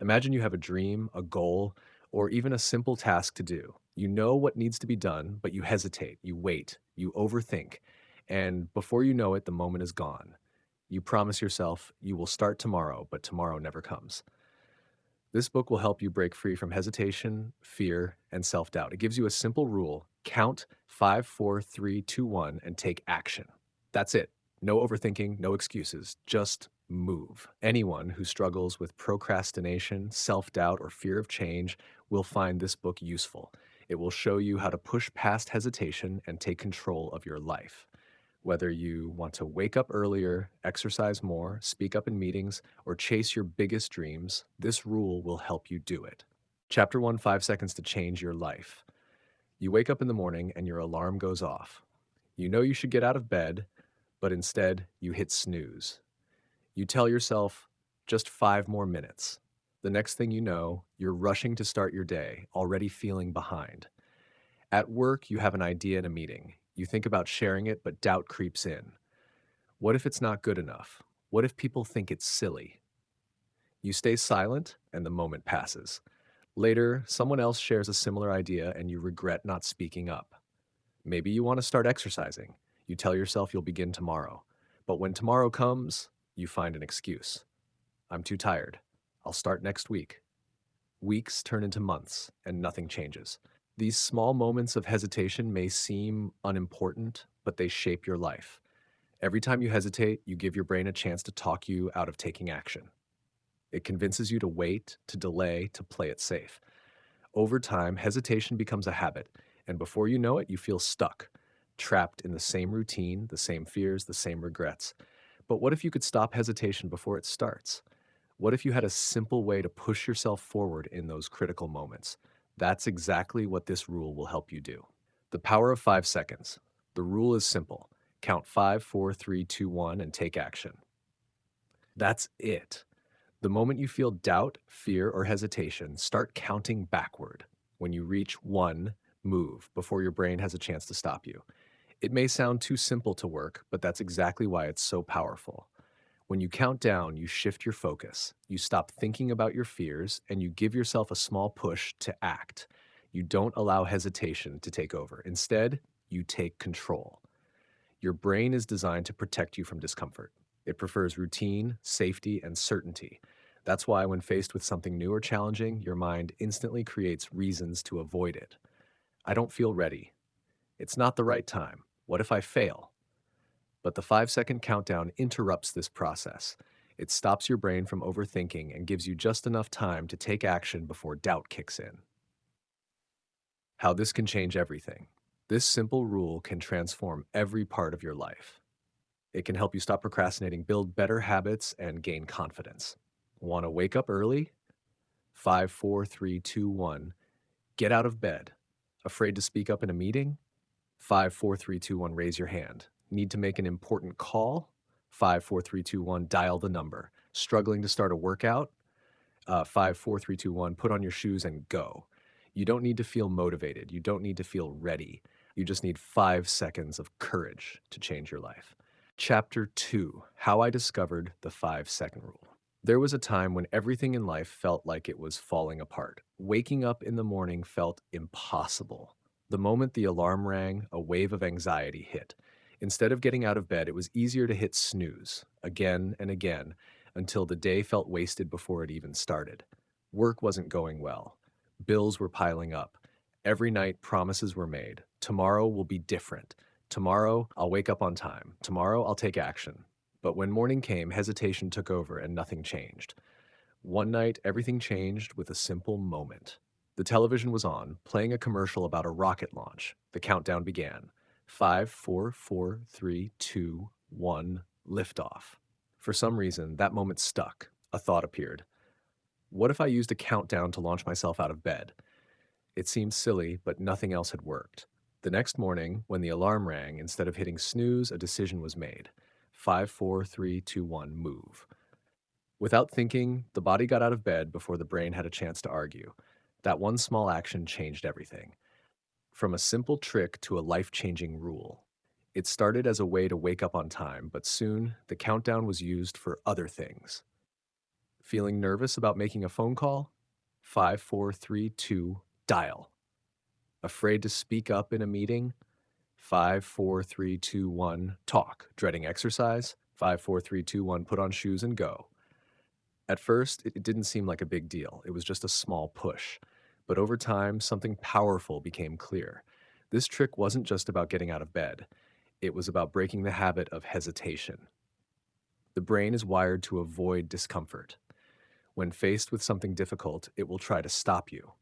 Imagine you have a dream, a goal, or even a simple task to do. You know what needs to be done, but you hesitate, you wait, you overthink, and before you know it, the moment is gone. You promise yourself you will start tomorrow, but tomorrow never comes. This book will help you break free from hesitation, fear, and self doubt. It gives you a simple rule: count 5, 4, 3, 2, 1, and take action. That's it. No overthinking, no excuses. Just move. Anyone who struggles with procrastination, self doubt, or fear of change will find this book useful. It will show you how to push past hesitation and take control of your life. Whether you want to wake up earlier, exercise more, speak up in meetings, or chase your biggest dreams, this rule will help you do it. Chapter 1: 5 Seconds to Change Your Life. You wake up in the morning and your alarm goes off. You know you should get out of bed, but instead you hit snooze. You tell yourself, just 5 more minutes. The next thing you know, you're rushing to start your day, already feeling behind. At work, you have an idea in a meeting. You think about sharing it, but doubt creeps in. What if it's not good enough? What if people think it's silly? You stay silent, and the moment passes. Later, someone else shares a similar idea, and you regret not speaking up. Maybe you want to start exercising. You tell yourself you'll begin tomorrow. But when tomorrow comes, you find an excuse. I'm too tired. I'll start next week. Weeks turn into months, and nothing changes. These small moments of hesitation may seem unimportant, but they shape your life. Every time you hesitate, you give your brain a chance to talk you out of taking action. It convinces you to wait, to delay, to play it safe. Over time, hesitation becomes a habit, and before you know it, you feel stuck, trapped in the same routine, the same fears, the same regrets. But what if you could stop hesitation before it starts? What if you had a simple way to push yourself forward in those critical moments? That's exactly what this rule will help you do. The power of 5 seconds. The rule is simple: count 5, 4, 3, 2, 1, and take action. That's it. The moment you feel doubt, fear, or hesitation, start counting backward. When you reach 1, move before your brain has a chance to stop you. It may sound too simple to work, but that's exactly why it's so powerful. When you count down, you shift your focus. You stop thinking about your fears and you give yourself a small push to act. You don't allow hesitation to take over. Instead, you take control. Your brain is designed to protect you from discomfort. It prefers routine, safety, and certainty. That's why, when faced with something new or challenging, your mind instantly creates reasons to avoid it. I don't feel ready. It's not the right time. What if I fail? But the 5 second countdown interrupts this process. It stops your brain from overthinking and gives you just enough time to take action before doubt kicks in. How this can change everything. This simple rule can transform every part of your life. It can help you stop procrastinating, build better habits, and gain confidence. Want to wake up early? 5, 4, 3, 2, 1. Get out of bed. Afraid to speak up in a meeting? 5, 4, 3, 2, 1. Raise your hand. Need to make an important call? 5, 4, 3, 2, 1. Dial the number. Struggling to start a workout? 5, 4, 3, 2, 1. Put on your shoes and go. You don't need to feel motivated. You don't need to feel ready. You just need 5 seconds of courage to change your life. Chapter 2: How I Discovered the 5 Second Rule. There was a time when everything in life felt like it was falling apart. Waking up in the morning felt impossible. The moment the alarm rang, a wave of anxiety hit. Instead of getting out of bed, it was easier to hit snooze again and again until the day felt wasted before it even started. Work wasn't going well. Bills were piling up. Every night, promises were made. Tomorrow will be different. Tomorrow, I'll wake up on time. Tomorrow, I'll take action. But when morning came, hesitation took over and nothing changed. One night, everything changed with a simple moment. The television was on, playing a commercial about a rocket launch. The countdown began. 5, 4, 4, 3, 2, 1, liftoff. For some reason, that moment stuck. A thought appeared. What if I used a countdown to launch myself out of bed? It seemed silly, but nothing else had worked. The next morning, when the alarm rang, instead of hitting snooze, a decision was made. 5, 4, 3, 2, 1, move. Without thinking, the body got out of bed before the brain had a chance to argue. That one small action changed everything. From a simple trick to a life-changing rule. It started as a way to wake up on time, but soon the countdown was used for other things. Feeling nervous about making a phone call? 5, 4, 3, 2, dial. Afraid to speak up in a meeting? 5, 4, 3, 2, 1, talk. Dreading exercise? 5, 4, 3, 2, 1, put on shoes and go. At first, it didn't seem like a big deal. It was just a small push. But over time, something powerful became clear. This trick wasn't just about getting out of bed, it was about breaking the habit of hesitation. The brain is wired to avoid discomfort. When faced with something difficult, it will try to stop you.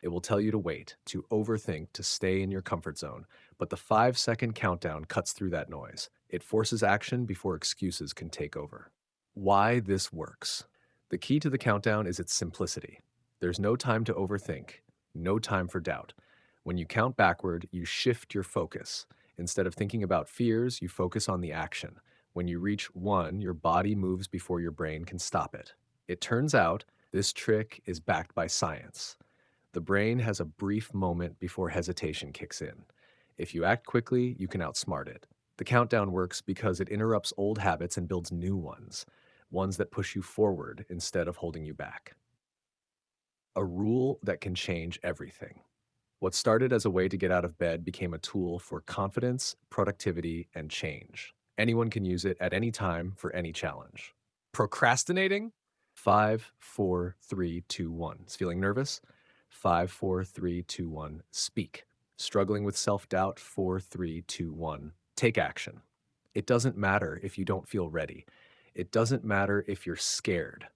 It will tell you to wait, to overthink, to stay in your comfort zone. But the 5 second countdown cuts through that noise. It forces action before excuses can take over. Why this works. The key to the countdown is its simplicity. There's no time to overthink, no time for doubt. When you count backward, you shift your focus. Instead of thinking about fears, you focus on the action. When you reach 1, your body moves before your brain can stop it. It turns out this trick is backed by science. The brain has a brief moment before hesitation kicks in. If you act quickly, you can outsmart it. The countdown works because it interrupts old habits and builds new ones that push you forward instead of holding you back. A rule that can change everything. What started as a way to get out of bed became a tool for confidence, productivity, and change. Anyone can use it at any time for any challenge. Procrastinating? 5, 4, 3, 2, 1. Is feeling nervous? 5, 4, 3, 2, 1. Speak. Struggling with self doubt? 4, 3, 2, 1. Take action. It doesn't matter if you don't feel ready. It doesn't matter if you're scared.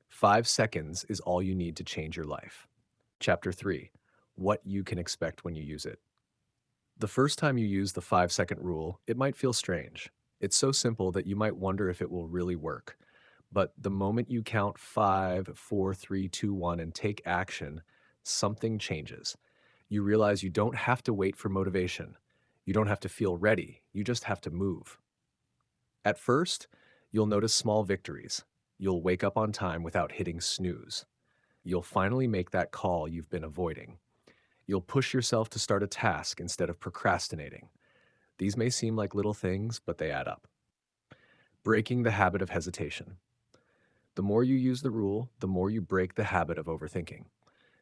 5 seconds is all you need to change your life. Chapter 3. What you can expect when you use it. The first time you use the 5 second rule, it might feel strange. It's so simple that you might wonder if it will really work. But the moment you count 5, 4, 3, 2, 1 and take action, something changes. You realize you don't have to wait for motivation. You don't have to feel ready. You just have to move. At first, you'll notice small victories. You'll wake up on time without hitting snooze. You'll finally make that call you've been avoiding. You'll push yourself to start a task instead of procrastinating. These may seem like little things, but they add up. Breaking the habit of hesitation. The more you use the rule, the more you break the habit of overthinking.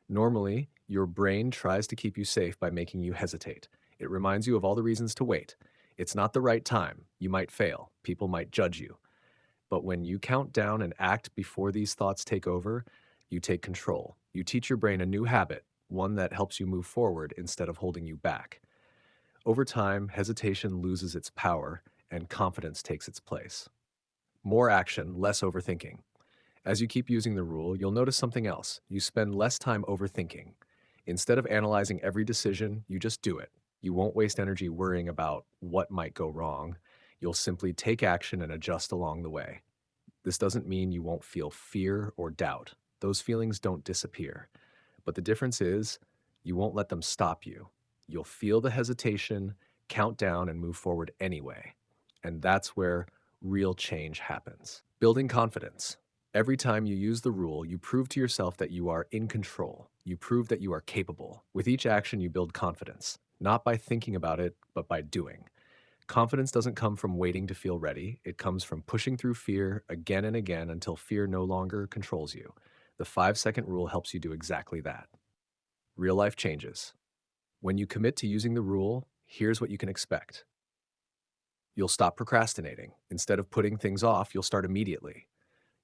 Normally, your brain tries to keep you safe by making you hesitate. It reminds you of all the reasons to wait. It's not the right time. You might fail. People might judge you. But when you count down and act before these thoughts take over, you take control. You teach your brain a new habit, one that helps you move forward instead of holding you back. Over time, hesitation loses its power and confidence takes its place. More action, less overthinking. As you keep using the rule, you'll notice something else. You spend less time overthinking. Instead of analyzing every decision, you just do it. You won't waste energy worrying about what might go wrong. You'll simply take action and adjust along the way. This doesn't mean you won't feel fear or doubt. Those feelings don't disappear. But the difference is, you won't let them stop you. You'll feel the hesitation, count down, and move forward anyway. And that's where real change happens. Building confidence. Every time you use the rule, you prove to yourself that you are in control. You prove that you are capable. With each action, you build confidence, not by thinking about it, but by doing. Confidence doesn't come from waiting to feel ready. It comes from pushing through fear again and again until fear no longer controls you. The 5 second rule helps you do exactly that. Real life changes. When you commit to using the rule, here's what you can expect. You'll stop procrastinating. Instead of putting things off, you'll start immediately.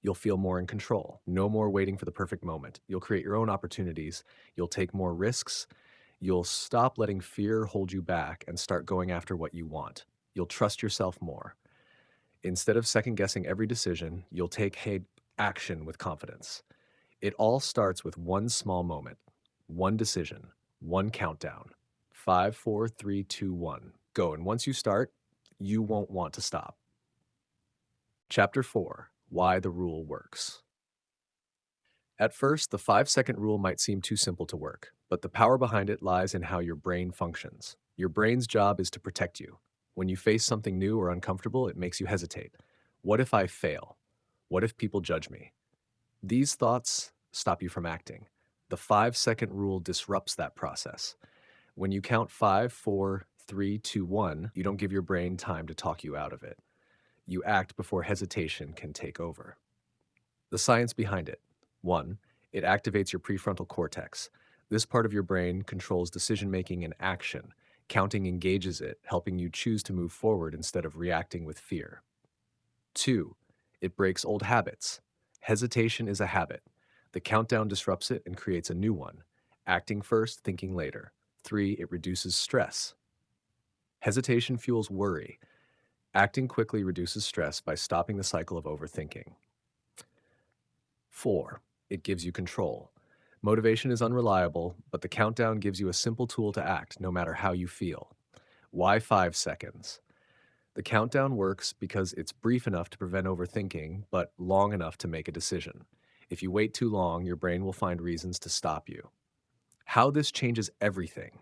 You'll feel more in control. No more waiting for the perfect moment. You'll create your own opportunities. You'll take more risks. You'll stop letting fear hold you back and start going after what you want. You'll trust yourself more. Instead of second guessing every decision, you'll take action with confidence. It all starts with one small moment, one decision, one countdown. 5, 4, 3, 2, 1. Go. And once you start, you won't want to stop. Chapter 4. Why the rule works. At first, the 5 second rule might seem too simple to work, but the power behind it lies in how your brain functions. Your brain's job is to protect you. When you face something new or uncomfortable, it makes you hesitate. What if I fail? What if people judge me? These thoughts stop you from acting. The 5 second rule disrupts that process. When you count 5, 4, 3, 2, 1, you don't give your brain time to talk you out of it. You act before hesitation can take over. The science behind it. 1. It activates your prefrontal cortex. This part of your brain controls decision making and action. Counting engages it, helping you choose to move forward instead of reacting with fear. 2. It breaks old habits. Hesitation is a habit. The countdown disrupts it and creates a new one. Acting first, thinking later. 3. It reduces stress. Hesitation fuels worry. Acting quickly reduces stress by stopping the cycle of overthinking. 4. It gives you control. Motivation is unreliable, but the countdown gives you a simple tool to act no matter how you feel. Why 5 seconds? The countdown works because it's brief enough to prevent overthinking, but long enough to make a decision. If you wait too long, your brain will find reasons to stop you. How this changes everything.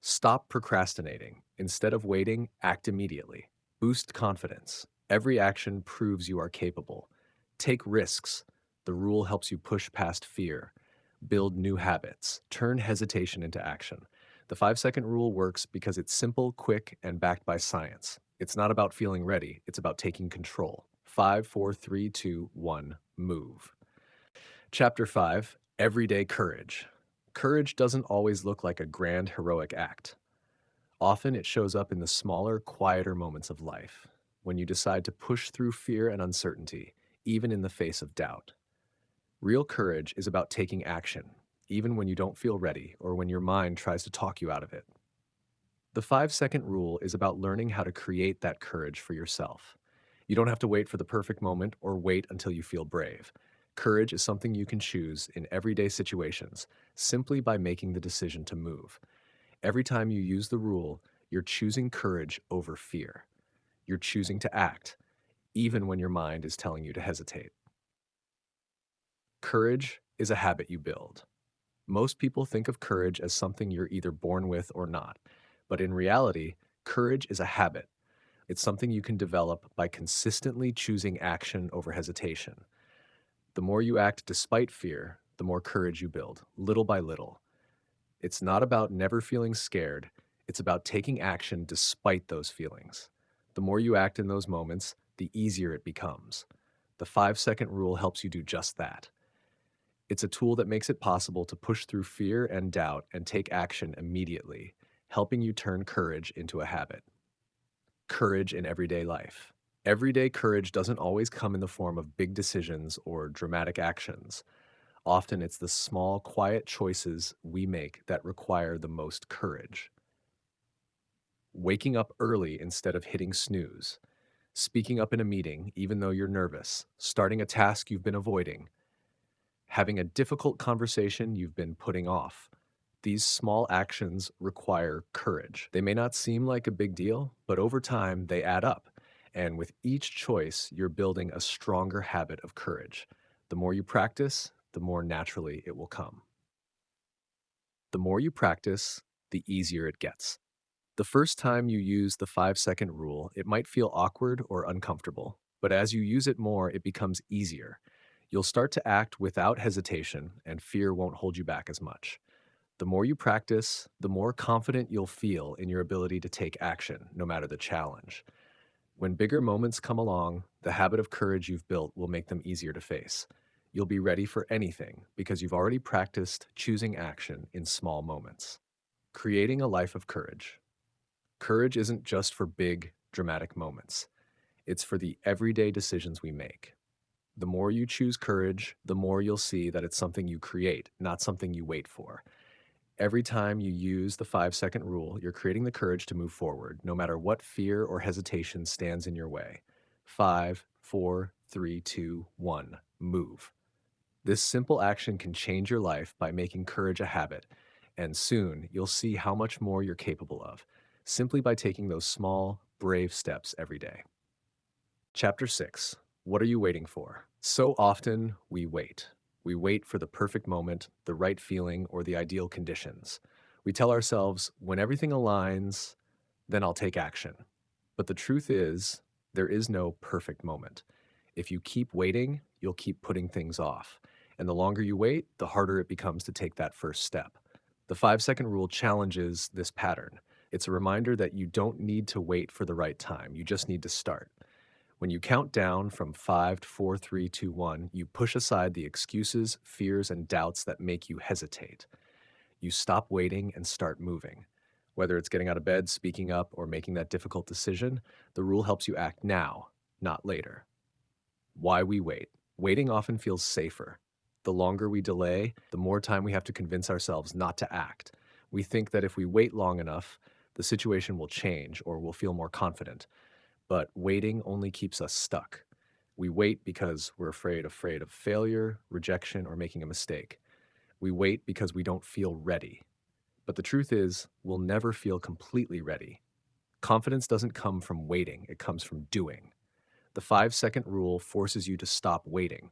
Stop procrastinating. Instead of waiting, act immediately. Boost confidence. Every action proves you are capable. Take risks. The rule helps you push past fear. Build new habits. Turn hesitation into action. The 5-second rule works because it's simple, quick, and backed by science. It's not about feeling ready, it's about taking control. 5, 4, 3, 2, 1, move. Chapter 5. Everyday Courage. Courage doesn't always look like a grand, heroic act. Often it shows up in the smaller, quieter moments of life, when you decide to push through fear and uncertainty, even in the face of doubt. Real courage is about taking action, even when you don't feel ready or when your mind tries to talk you out of it. The 5-second rule is about learning how to create that courage for yourself. You don't have to wait for the perfect moment or wait until you feel brave. Courage is something you can choose in everyday situations simply by making the decision to move. Every time you use the rule, you're choosing courage over fear. You're choosing to act, even when your mind is telling you to hesitate. Courage is a habit you build. Most people think of courage as something you're either born with or not. But in reality, courage is a habit. It's something you can develop by consistently choosing action over hesitation. The more you act despite fear, the more courage you build, little by little. It's not about never feeling scared, it's about taking action despite those feelings. The more you act in those moments, the easier it becomes. The 5-second rule helps you do just that. It's a tool that makes it possible to push through fear and doubt and take action immediately, helping you turn courage into a habit. Courage in everyday life. Everyday courage doesn't always come in the form of big decisions or dramatic actions. Often it's the small, quiet choices we make that require the most courage. Waking up early instead of hitting snooze. Speaking up in a meeting even though you're nervous. Starting a task you've been avoiding. Having a difficult conversation you've been putting off. These small actions require courage. They may not seem like a big deal, but over time they add up. And with each choice, you're building a stronger habit of courage. The more you practice, the more naturally it will come. The more you practice, the easier it gets. The first time you use the 5-second rule, it might feel awkward or uncomfortable, but as you use it more, it becomes easier. You'll start to act without hesitation, and fear won't hold you back as much. The more you practice, the more confident you'll feel in your ability to take action, no matter the challenge. When bigger moments come along, the habit of courage you've built will make them easier to face. You'll be ready for anything because you've already practiced choosing action in small moments. Creating a life of courage. Courage isn't just for big, dramatic moments. It's for the everyday decisions we make. The more you choose courage, the more you'll see that it's something you create, not something you wait for. Every time you use the 5-second rule, you're creating the courage to move forward, no matter what fear or hesitation stands in your way. 5, 4, 3, 2, 1, move. This simple action can change your life by making courage a habit, and soon you'll see how much more you're capable of, simply by taking those small, brave steps every day. Chapter 6. What are you waiting for? So often we wait. We wait for the perfect moment, the right feeling, or the ideal conditions. We tell ourselves, when everything aligns, then I'll take action. But the truth is, there is no perfect moment. If you keep waiting, you'll keep putting things off. And the longer you wait, the harder it becomes to take that first step. The 5-second rule challenges this pattern. It's a reminder that you don't need to wait for the right time, you just need to start. When you count down from 5 to 4, 3, 2, 1, you push aside the excuses, fears, and doubts that make you hesitate. You stop waiting and start moving. Whether it's getting out of bed, speaking up, or making that difficult decision, the rule helps you act now, not later. Why we wait. Waiting often feels safer. The longer we delay, the more time we have to convince ourselves not to act. We think that if we wait long enough, the situation will change or we'll feel more confident. But waiting only keeps us stuck. We wait because we're afraid of failure, rejection, or making a mistake. We wait because we don't feel ready. But the truth is, we'll never feel completely ready. Confidence doesn't come from waiting, it comes from doing. The 5-second rule forces you to stop waiting.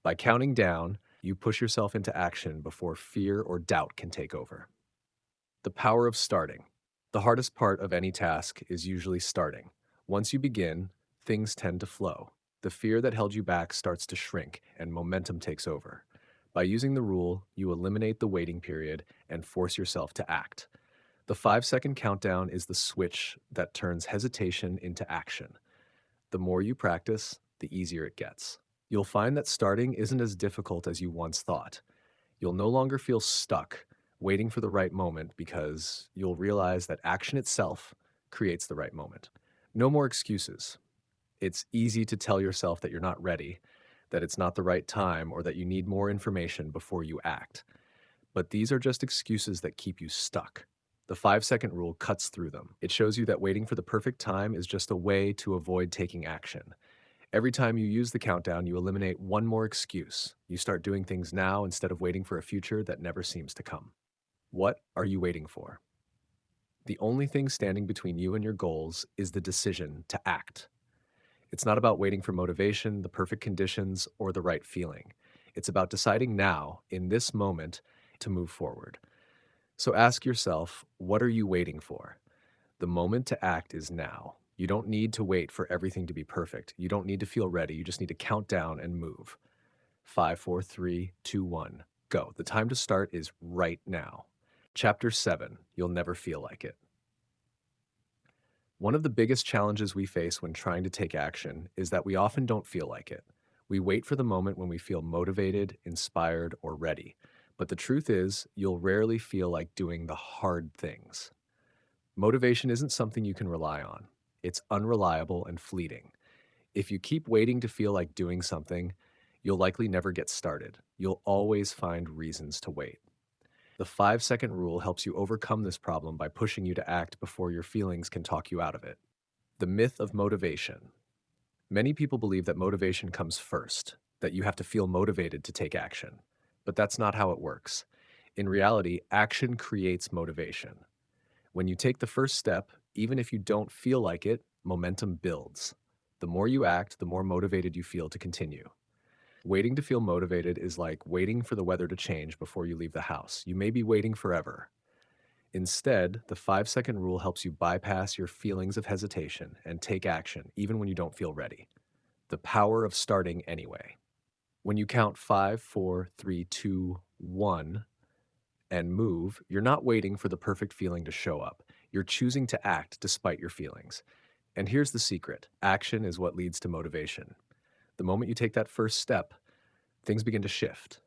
By counting down, you push yourself into action before fear or doubt can take over. The power of starting. The hardest part of any task is usually starting. Once you begin, things tend to flow. The fear that held you back starts to shrink and momentum takes over. By using the rule, you eliminate the waiting period and force yourself to act. The 5-second countdown is the switch that turns hesitation into action. The more you practice, the easier it gets. You'll find that starting isn't as difficult as you once thought. You'll no longer feel stuck waiting for the right moment because you'll realize that action itself creates the right moment. No more excuses. It's easy to tell yourself that you're not ready, that it's not the right time, or that you need more information before you act. But these are just excuses that keep you stuck. The 5-second rule cuts through them. It shows you that waiting for the perfect time is just a way to avoid taking action. Every time you use the countdown, you eliminate one more excuse. You start doing things now instead of waiting for a future that never seems to come. What are you waiting for? The only thing standing between you and your goals is the decision to act. It's not about waiting for motivation, the perfect conditions, or the right feeling. It's about deciding now, in this moment, to move forward. So ask yourself, what are you waiting for? The moment to act is now. You don't need to wait for everything to be perfect. You don't need to feel ready. You just need to count down and move. 5, 4, 3, 2, 1, go. The time to start is right now. Chapter 7, you'll never feel like it. One of the biggest challenges we face when trying to take action is that we often don't feel like it. We wait for the moment when we feel motivated, inspired, or ready. But the truth is, you'll rarely feel like doing the hard things. Motivation isn't something you can rely on. It's unreliable and fleeting. If you keep waiting to feel like doing something, you'll likely never get started. You'll always find reasons to wait. The 5-second rule helps you overcome this problem by pushing you to act before your feelings can talk you out of it. The myth of motivation. Many people believe that motivation comes first, that you have to feel motivated to take action. But that's not how it works. In reality, action creates motivation. When you take the first step, even if you don't feel like it, momentum builds. The more you act, the more motivated you feel to continue. Waiting to feel motivated is like waiting for the weather to change before you leave the house. You may be waiting forever. Instead, the 5-second rule helps you bypass your feelings of hesitation and take action even when you don't feel ready. The power of starting anyway. When you count 5, 4, 3, 2, 1, and move, you're not waiting for the perfect feeling to show up. You're choosing to act despite your feelings. And here's the secret. Action is what leads to motivation. The moment you take that first step, things begin to shift.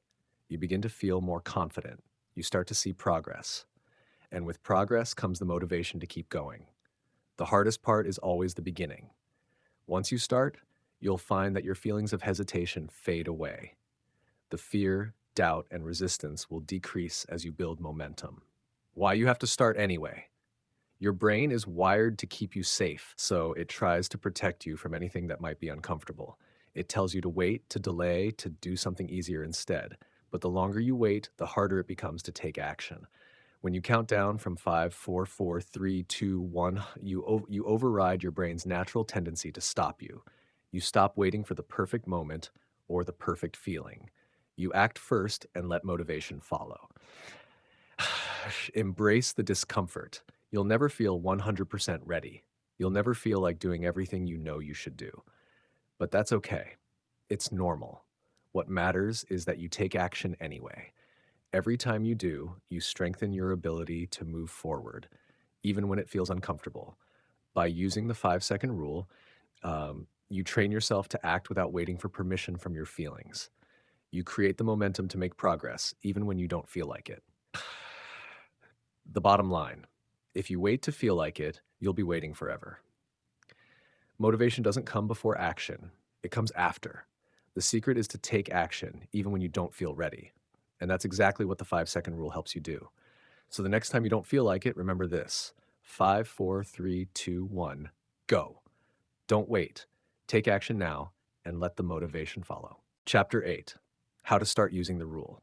You begin to feel more confident. You start to see progress. And with progress comes the motivation to keep going. The hardest part is always the beginning. Once you start, you'll find that your feelings of hesitation fade away. The fear, doubt, and resistance will decrease as you build momentum. Why you have to start anyway? Your brain is wired to keep you safe, so it tries to protect you from anything that might be uncomfortable. It tells you to wait, to delay, to do something easier instead. But the longer you wait, the harder it becomes to take action. When you count down from 5, 4, 4, 3, 2, 1, you override your brain's natural tendency to stop you. You stop waiting for the perfect moment or the perfect feeling. You act first and let motivation follow. Embrace the discomfort. You'll never feel 100% ready. You'll never feel like doing everything you know you should do. But that's okay. It's normal. What matters is that you take action anyway. Every time you do, you strengthen your ability to move forward, even when it feels uncomfortable. By using the 5-second rule, You train yourself to act without waiting for permission from your feelings. You create the momentum to make progress, even when you don't feel like it. The bottom line, if you wait to feel like it, you'll be waiting forever. Motivation doesn't come before action, it comes after. The secret is to take action, even when you don't feel ready. And that's exactly what the 5 second rule helps you do. So the next time you don't feel like it, remember this: 5, 4, 3, 2, 1, go. Don't wait. Take action now and let the motivation follow. Chapter 8: How to Start Using the Rule.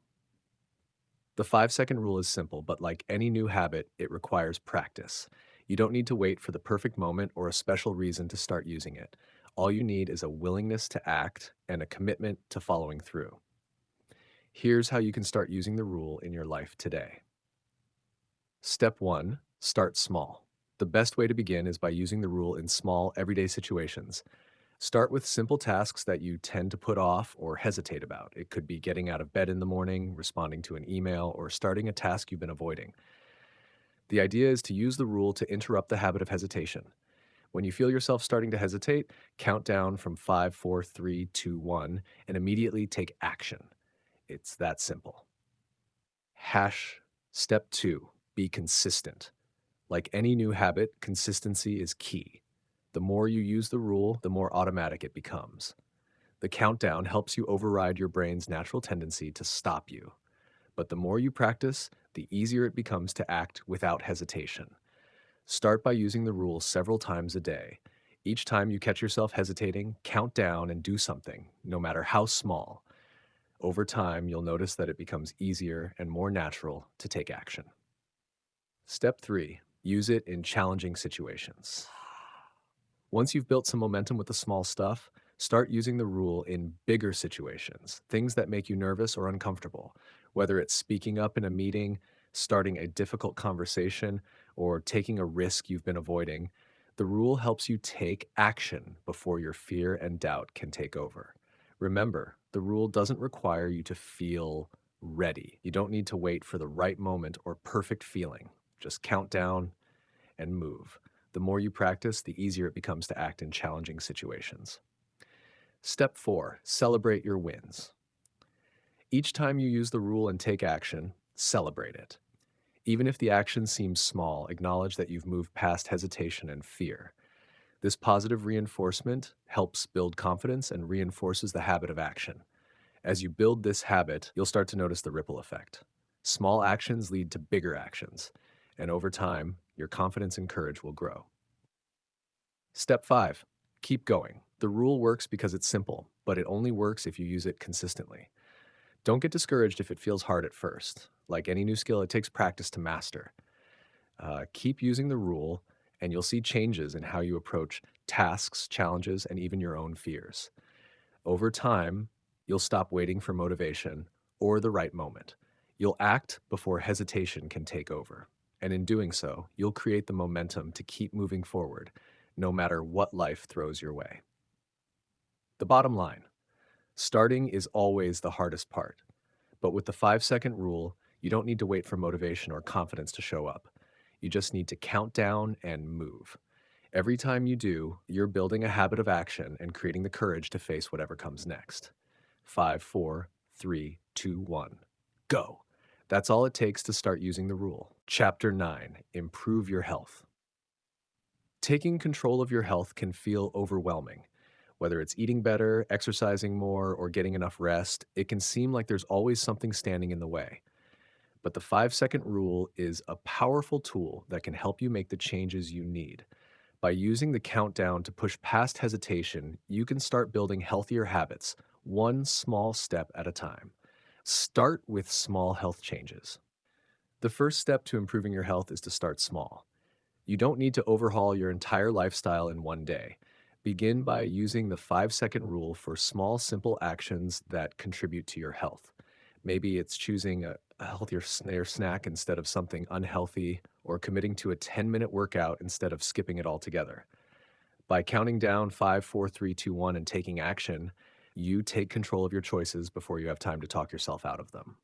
The 5 second rule is simple, but like any new habit, it requires practice. You don't need to wait for the perfect moment or a special reason to start using it. All you need is a willingness to act and a commitment to following through. Here's how you can start using the rule in your life today. Step 1: Start small. The best way to begin is by using the rule in small, everyday situations. Start with simple tasks that you tend to put off or hesitate about. It could be getting out of bed in the morning, responding to an email, or starting a task you've been avoiding. The idea is to use the rule to interrupt the habit of hesitation. When you feel yourself starting to hesitate, count down from 5, 4, 3, 2, 1, and immediately take action. It's that simple. Step 2: Be consistent. Like any new habit, consistency is key. The more you use the rule, the more automatic it becomes. The countdown helps you override your brain's natural tendency to stop you. But the more you practice, the easier it becomes to act without hesitation. Start by using the rule several times a day. Each time you catch yourself hesitating, count down and do something, no matter how small. Over time, you'll notice that it becomes easier and more natural to take action. Step 3: Use it in challenging situations. Once you've built some momentum with the small stuff, start using the rule in bigger situations, things that make you nervous or uncomfortable, whether it's speaking up in a meeting, starting a difficult conversation, or taking a risk you've been avoiding. The rule helps you take action before your fear and doubt can take over. Remember, the rule doesn't require you to feel ready. You don't need to wait for the right moment or perfect feeling. Just count down and move. The more you practice, the easier it becomes to act in challenging situations. Step 4: Celebrate your wins. Each time you use the rule and take action, celebrate it. Even if the action seems small, acknowledge that you've moved past hesitation and fear. This positive reinforcement helps build confidence and reinforces the habit of action. As you build this habit, you'll start to notice the ripple effect. Small actions lead to bigger actions, and over time, your confidence and courage will grow. Step 5: Keep going. The rule works because it's simple, but it only works if you use it consistently. Don't get discouraged if it feels hard at first. Like any new skill, it takes practice to master. Keep using the rule, and you'll see changes in how you approach tasks, challenges, and even your own fears. Over time, you'll stop waiting for motivation or the right moment. You'll act before hesitation can take over. And in doing so, you'll create the momentum to keep moving forward, no matter what life throws your way. The bottom line: starting is always the hardest part. But with the 5 second rule, you don't need to wait for motivation or confidence to show up. You just need to count down and move. Every time you do, you're building a habit of action and creating the courage to face whatever comes next. 5, 4, 3, 2, 1, go. That's all it takes to start using the rule. Chapter 9: Improve your health. Taking control of your health can feel overwhelming. Whether it's eating better, exercising more, or getting enough rest, it can seem like there's always something standing in the way. But the 5 second rule is a powerful tool that can help you make the changes you need. By using the countdown to push past hesitation, you can start building healthier habits, one small step at a time. Start with small health changes. The first step to improving your health is to start small. You don't need to overhaul your entire lifestyle in one day. Begin by using the 5 second rule for small, simple actions that contribute to your health. Maybe it's choosing a healthier snack instead of something unhealthy, or committing to a 10-minute workout instead of skipping it altogether. By counting down 5, 4, 3, 2, 1 and taking action, you take control of your choices before you have time to talk yourself out of them.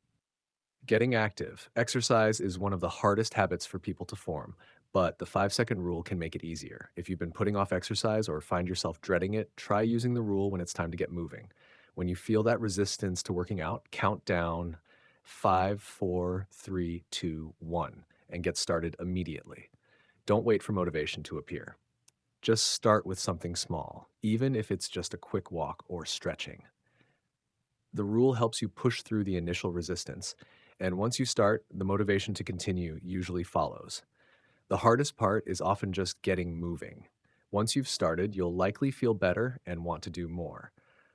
Getting active. Exercise is one of the hardest habits for people to form, but the 5-second rule can make it easier. If you've been putting off exercise or find yourself dreading it, try using the rule when it's time to get moving. When you feel that resistance to working out, count down 5, 4, 3, 2, 1, and get started immediately. Don't wait for motivation to appear. Just start with something small, even if it's just a quick walk or stretching. The rule helps you push through the initial resistance, and once you start, the motivation to continue usually follows. The hardest part is often just getting moving. Once you've started, you'll likely feel better and want to do more.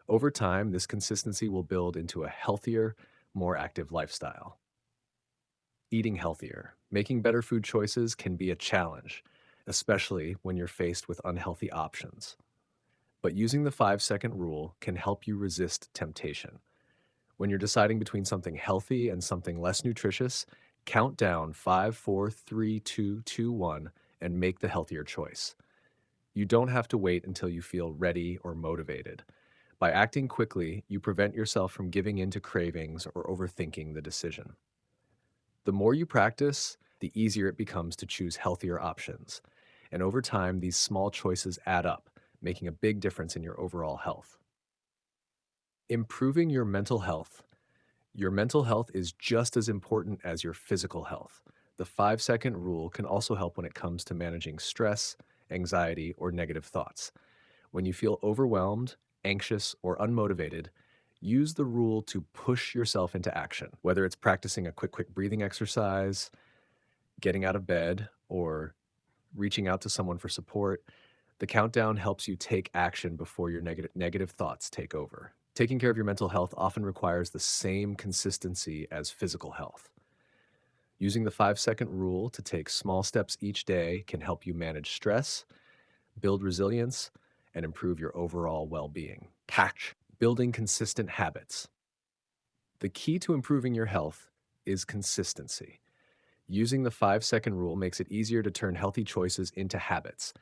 Over time, this consistency will build into a healthier, more active lifestyle. Eating healthier, making better food choices can be a challenge, especially when you're faced with unhealthy options. But using the 5-second rule can help you resist temptation. When you're deciding between something healthy and something less nutritious, count down 5, 4, 3, 2, 2, 1, and make the healthier choice. You don't have to wait until you feel ready or motivated. By acting quickly, you prevent yourself from giving in to cravings or overthinking the decision. The more you practice, the easier it becomes to choose healthier options. And over time, these small choices add up, making a big difference in your overall health. Improving your mental health. Your mental health is just as important as your physical health. The 5-second rule can also help when it comes to managing stress, anxiety, or negative thoughts. When you feel overwhelmed, anxious, or unmotivated, use the rule to push yourself into action, whether it's practicing a quick breathing exercise, getting out of bed, or reaching out to someone for support. The countdown helps you take action before your negative thoughts take over. Taking care of your mental health often requires the same consistency as physical health. Using the 5-second rule to take small steps each day can help you manage stress, build resilience, and improve your overall well-being. Catch. Building consistent habits. The key to improving your health is consistency. Using the 5-second rule makes it easier to turn healthy choices into habits.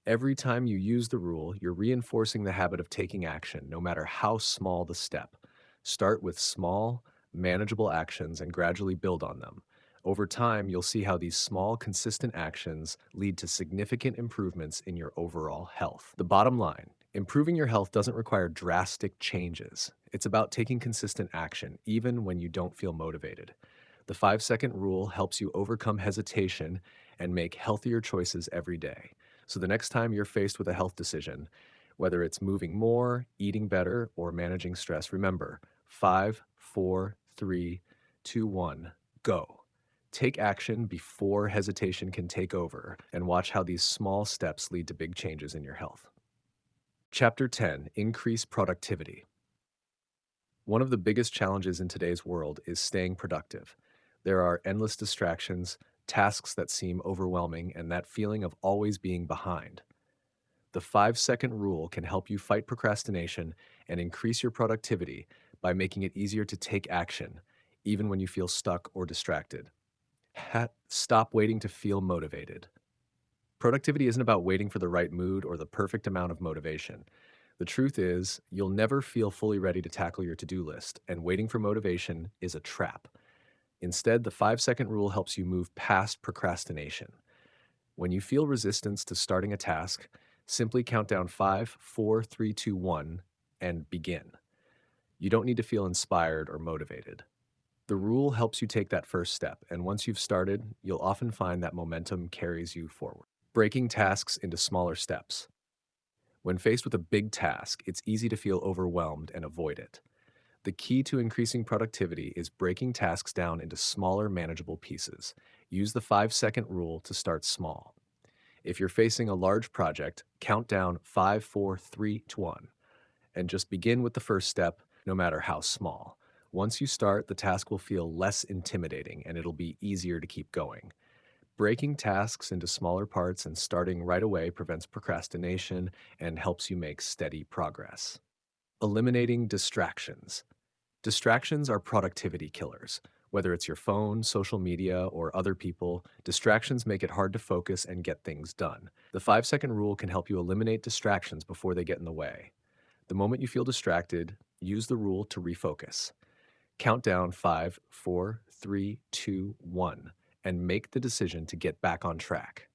Every time you use the rule, you're reinforcing the habit of taking action, no matter how small the step. Start with small, manageable actions and gradually build on them. Over time, you'll see how these small, consistent actions lead to significant improvements in your overall health. The bottom line, improving your health doesn't require drastic changes. It's about taking consistent action, even when you don't feel motivated. The 5-second rule helps you overcome hesitation and make healthier choices every day. So the next time you're faced with a health decision, whether it's moving more, eating better, or managing stress, remember 5, 4, 3, 2, 1, go. Take action before hesitation can take over, and watch how these small steps lead to big changes in your health. Chapter 10. Increase productivity. One of the biggest challenges in today's world is staying productive. There are endless distractions, tasks that seem overwhelming, and that feeling of always being behind. The 5-second rule can help you fight procrastination and increase your productivity by making it easier to take action, even when you feel stuck or distracted. Stop waiting to feel motivated. Productivity isn't about waiting for the right mood or the perfect amount of motivation. The truth is, you'll never feel fully ready to tackle your to-do list, and waiting for motivation is a trap. Instead, the 5-second rule helps you move past procrastination. When you feel resistance to starting a task, simply count down 5, 4, 3, 2, 1, and begin. You don't need to feel inspired or motivated. The rule helps you take that first step, and once you've started, you'll often find that momentum carries you forward. Breaking tasks into smaller steps. When faced with a big task, it's easy to feel overwhelmed and avoid it. The key to increasing productivity is breaking tasks down into smaller, manageable pieces. Use the 5-second rule to start small. If you're facing a large project, count down 5, 4, 3, 2, 1, and just begin with the first step, no matter how small. Once you start, the task will feel less intimidating and it'll be easier to keep going. Breaking tasks into smaller parts and starting right away prevents procrastination and helps you make steady progress. Eliminating distractions. Distractions are productivity killers. Whether it's your phone, social media, or other people, distractions make it hard to focus and get things done. The 5-second rule can help you eliminate distractions before they get in the way. The moment you feel distracted, use the rule to refocus. Count down 5, 4, 3, 2, 1, and make the decision to get back on track.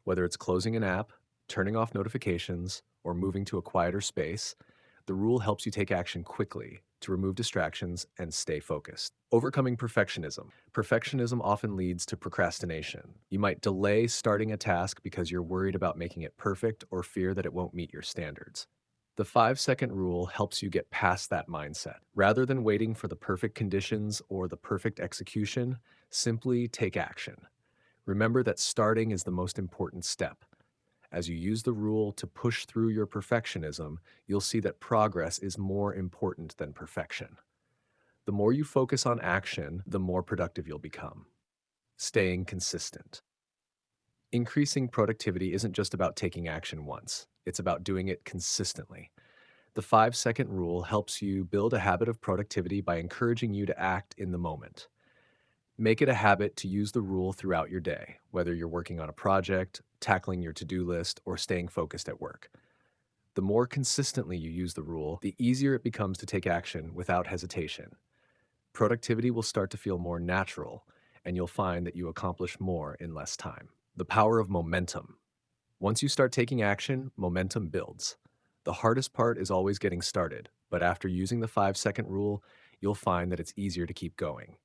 Whether it's closing an app, turning off notifications, or moving to a quieter space, the rule helps you take action quickly to remove distractions and stay focused. Overcoming perfectionism. Perfectionism often leads to procrastination. You might delay starting a task because you're worried about making it perfect or fear that it won't meet your standards. The 5 second rule helps you get past that mindset. Rather than waiting for the perfect conditions or the perfect execution, simply take action. Remember that starting is the most important step. As you use the rule to push through your perfectionism, you'll see that progress is more important than perfection. The more you focus on action, the more productive you'll become. Staying consistent. Increasing productivity isn't just about taking action once, it's about doing it consistently. The 5 second rule helps you build a habit of productivity by encouraging you to act in the moment. Make it a habit to use the rule throughout your day, whether you're working on a project, tackling your to do list, or staying focused at work. The more consistently you use the rule, the easier it becomes to take action without hesitation. Productivity will start to feel more natural, and you'll find that you accomplish more in less time. The power of momentum. Once you start taking action, momentum builds. The hardest part is always getting started, but after using the 5 second rule, you'll find that it's easier to keep going.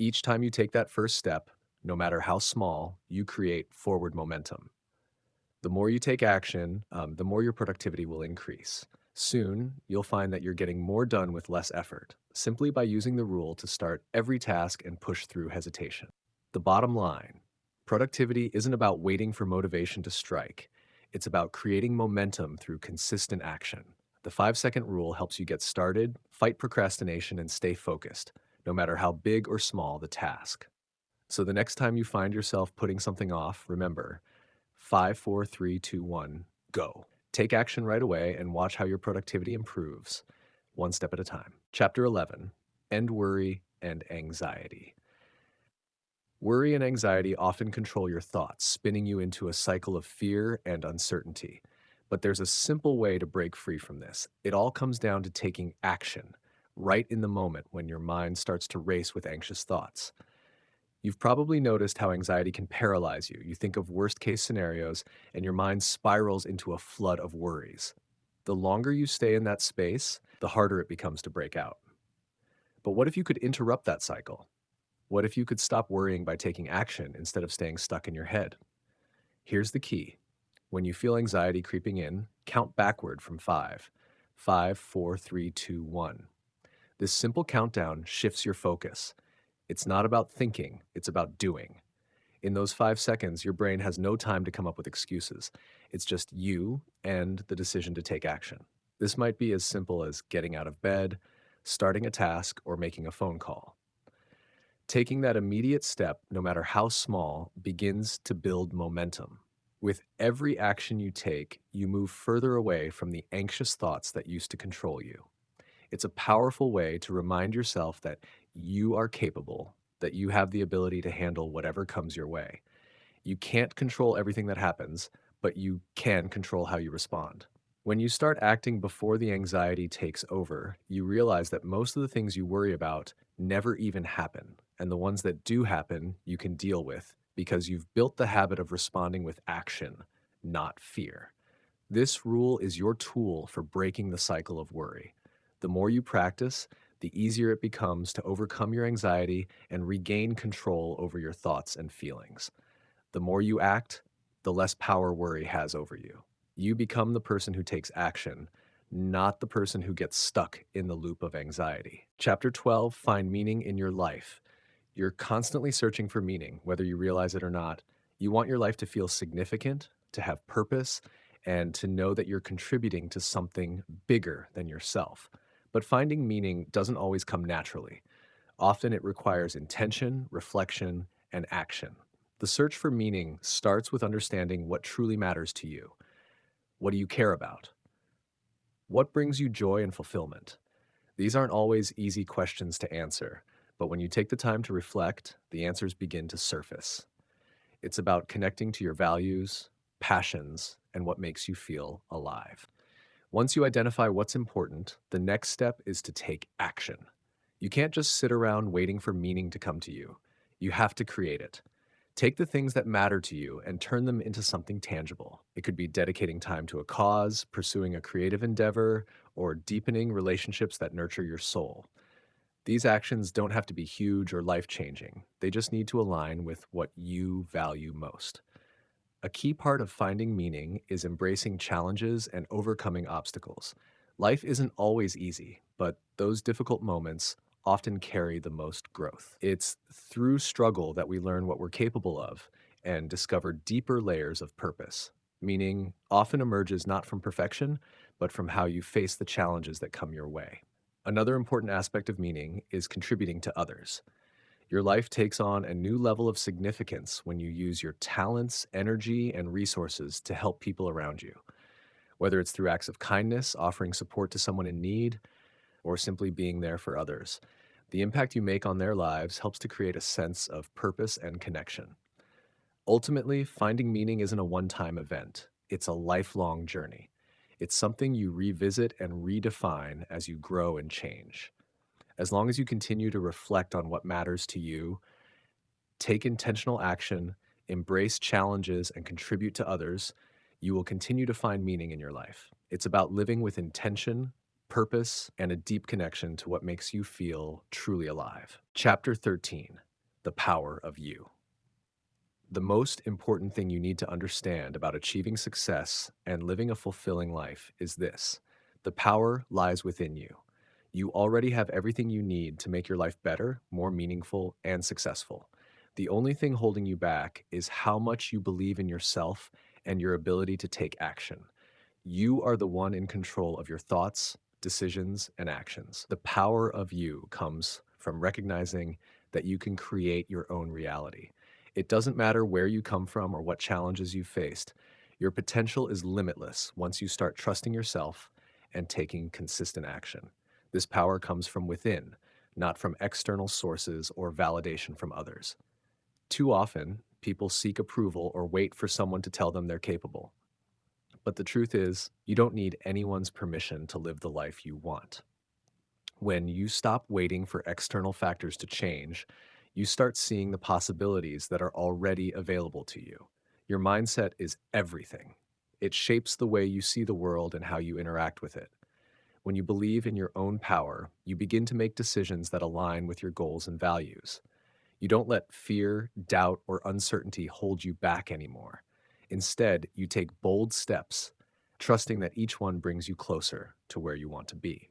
Each time you take that first step, no matter how small, you create forward momentum. The more you take action, the more your productivity will increase. Soon, you'll find that you're getting more done with less effort, simply by using the rule to start every task and push through hesitation. The bottom line: productivity isn't about waiting for motivation to strike. It's about creating momentum through consistent action. The 5 second rule helps you get started, fight procrastination, and stay focused, no matter how big or small the task. So the next time you find yourself putting something off, remember 5, 4, 3, 2, 1, go. Take action right away and watch how your productivity improves, one step at a time. Chapter 11: End Worry and Anxiety. Worry and anxiety often control your thoughts, spinning you into a cycle of fear and uncertainty. But there's a simple way to break free from this. It all comes down to taking action right in the moment when your mind starts to race with anxious thoughts. You've probably noticed how anxiety can paralyze you. You think of worst case scenarios, and your mind spirals into a flood of worries. The longer you stay in that space, the harder it becomes to break out. But what if you could interrupt that cycle? What if you could stop worrying by taking action instead of staying stuck in your head? Here's the key. When you feel anxiety creeping in, count backward from 5. 5, 4, 3, 2, 1. This simple countdown shifts your focus. It's not about thinking, it's about doing. In those 5 seconds, your brain has no time to come up with excuses. It's just you and the decision to take action. This might be as simple as getting out of bed, starting a task, or making a phone call. Taking that immediate step, no matter how small, begins to build momentum. With every action you take, you move further away from the anxious thoughts that used to control you. It's a powerful way to remind yourself that you are capable, that you have the ability to handle whatever comes your way. You can't control everything that happens, but you can control how you respond. When you start acting before the anxiety takes over, you realize that most of the things you worry about never even happen, and the ones that do happen, you can deal with because you've built the habit of responding with action, not fear. This rule is your tool for breaking the cycle of worry. The more you practice, the easier it becomes to overcome your anxiety and regain control over your thoughts and feelings. The more you act, the less power worry has over you. You become the person who takes action, not the person who gets stuck in the loop of anxiety. Chapter 12: Find Meaning in Your Life. You're constantly searching for meaning, whether you realize it or not. You want your life to feel significant, to have purpose, and to know that you're contributing to something bigger than yourself. But finding meaning doesn't always come naturally. Often it requires intention, reflection, and action. The search for meaning starts with understanding what truly matters to you. What do you care about? What brings you joy and fulfillment? These aren't always easy questions to answer, but when you take the time to reflect, the answers begin to surface. It's about connecting to your values, passions, and what makes you feel alive. Once you identify what's important, the next step is to take action. You can't just sit around waiting for meaning to come to you. You have to create it. Take the things that matter to you and turn them into something tangible. It could be dedicating time to a cause, pursuing a creative endeavor, or deepening relationships that nurture your soul. These actions don't have to be huge or life changing, they just need to align with what you value most. A key part of finding meaning is embracing challenges and overcoming obstacles. Life isn't always easy, but those difficult moments often carry the most growth. It's through struggle that we learn what we're capable of and discover deeper layers of purpose. Meaning often emerges not from perfection, but from how you face the challenges that come your way. Another important aspect of meaning is contributing to others. Your life takes on a new level of significance when you use your talents, energy, and resources to help people around you. Whether it's through acts of kindness, offering support to someone in need, or simply being there for others, the impact you make on their lives helps to create a sense of purpose and connection. Ultimately, finding meaning isn't a one time event, it's a lifelong journey. It's something you revisit and redefine as you grow and change. As long as you continue to reflect on what matters to you, take intentional action, embrace challenges, and contribute to others, you will continue to find meaning in your life. It's about living with intention, purpose, and a deep connection to what makes you feel truly alive. Chapter 13: The Power of You. The most important thing you need to understand about achieving success and living a fulfilling life is this: the power lies within you. You already have everything you need to make your life better, more meaningful, and successful. The only thing holding you back is how much you believe in yourself and your ability to take action. You are the one in control of your thoughts, decisions, and actions. The power of you comes from recognizing that you can create your own reality. It doesn't matter where you come from or what challenges you've faced. Your potential is limitless once you start trusting yourself and taking consistent action. This power comes from within, not from external sources or validation from others. Too often, people seek approval or wait for someone to tell them they're capable. But the truth is, you don't need anyone's permission to live the life you want. When you stop waiting for external factors to change, you start seeing the possibilities that are already available to you. Your mindset is everything. It shapes the way you see the world and how you interact with it. When you believe in your own power, you begin to make decisions that align with your goals and values. You don't let fear, doubt, or uncertainty hold you back anymore. Instead, you take bold steps, trusting that each one brings you closer to where you want to be.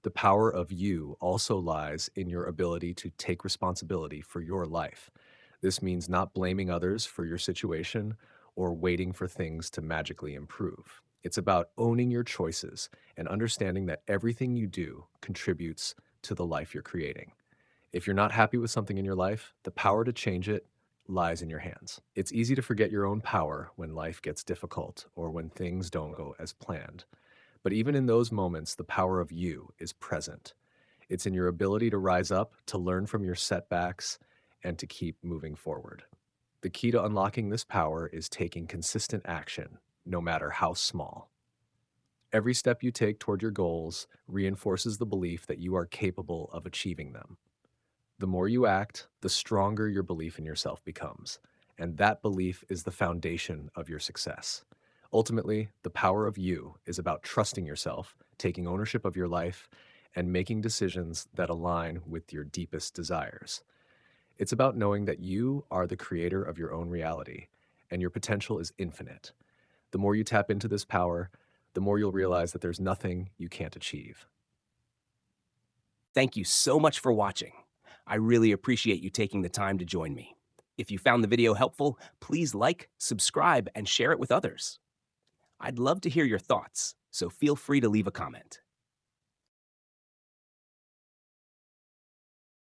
The power of you also lies in your ability to take responsibility for your life. This means not blaming others for your situation or waiting for things to magically improve. It's about owning your choices and understanding that everything you do contributes to the life you're creating. If you're not happy with something in your life, the power to change it lies in your hands. It's easy to forget your own power when life gets difficult or when things don't go as planned. But even in those moments, the power of you is present. It's in your ability to rise up, to learn from your setbacks, and to keep moving forward. The key to unlocking this power is taking consistent action, no matter how small. Every step you take toward your goals reinforces the belief that you are capable of achieving them. The more you act, the stronger your belief in yourself becomes, and that belief is the foundation of your success. Ultimately, the power of you is about trusting yourself, taking ownership of your life, and making decisions that align with your deepest desires. It's about knowing that you are the creator of your own reality, and your potential is infinite. The more you tap into this power, the more you'll realize that there's nothing you can't achieve. Thank you so much for watching. I really appreciate you taking the time to join me. If you found the video helpful, please like, subscribe, and share it with others. I'd love to hear your thoughts, so feel free to leave a comment.